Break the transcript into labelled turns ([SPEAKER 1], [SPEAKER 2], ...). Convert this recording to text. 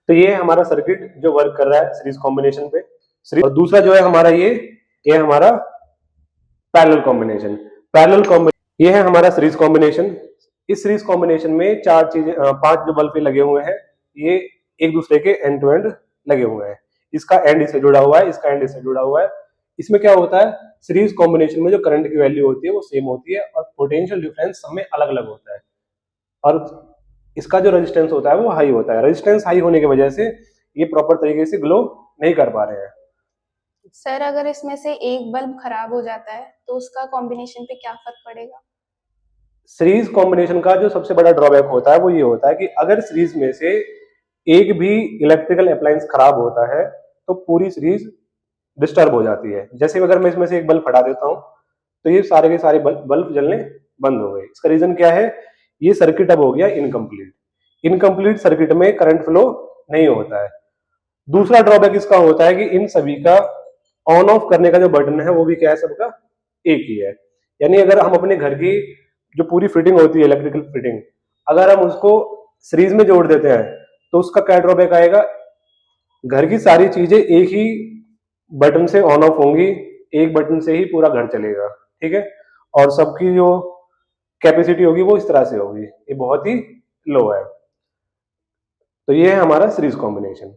[SPEAKER 1] तो ये है हमारा सर्किट जो वर्क कर रहा है सीरीज कॉम्बिनेशन पे। और दूसरा जो है हमारा ये हमारा पैरेलल कॉम्बिनेशन। ये है हमारा सीरीज कॉम्बिनेशन। इस सीरीज कॉम्बिनेशन में चार चीजें, पांच जो बल्ब लगे हुए हैं, ये एक दूसरे के एंड टू एंड लगे हुए हैं। इसका एंड इससे जुड़ा हुआ है, इसका एंड इससे जुड़ा हुआ है। इसमें क्या होता है, सीरीज कॉम्बिनेशन में जो करंट की वैल्यू होती है वो सेम होती है और पोटेंशियल डिफरेंस सब में अलग अलग होता है। और इसका जो रेजिस्टेंस होता है वो हाई होता है। रेजिस्टेंस हाई होने की वजह से ये प्रॉपर तरीके से ग्लो नहीं कर पा रहे हैं।
[SPEAKER 2] सर अगर इसमें से एक बल्ब खराब हो जाता है तो उसका कॉम्बिनेशन पे क्या फर्क पड़ेगा?
[SPEAKER 1] सीरीज कॉम्बिनेशन का जो सबसे बड़ा ड्रॉबैक होता है वो ये होता है कि अगर सीरीज में से एक भी इलेक्ट्रिकल अप्लायंस खराब होता है तो पूरी सीरीज डिस्टर्ब हो जाती है। जैसे अगर मैं इसमें से एक बल्ब हटा देता हूं तो ये सारे के सारे बल्ब जलने बंद हो गए। इसका रीजन क्या है, ये सर्किट अब हो गया इनकम्प्लीट। इनकम्प्लीट सर्किट में करंट फ्लो नहीं होता है। दूसरा ड्रॉबैक इसका होता है कि इन सभी का ऑन ऑफ करने का जो बटन है वो भी क्या है, सबका एक ही है। यानी अगर हम अपने घर की जो पूरी फिटिंग होती है, इलेक्ट्रिकल फिटिंग, अगर हम उसको सीरीज में जोड़ देते हैं तो उसका क्या ड्रॉबैक आएगा, घर की सारी चीजें एक ही बटन से ऑन ऑफ होंगी, एक बटन से ही पूरा घर चलेगा। ठीक है, और सबकी जो कैपेसिटी होगी वो इस तरह से होगी, ये बहुत ही लो है। तो ये है हमारा सीरीज कॉम्बिनेशन।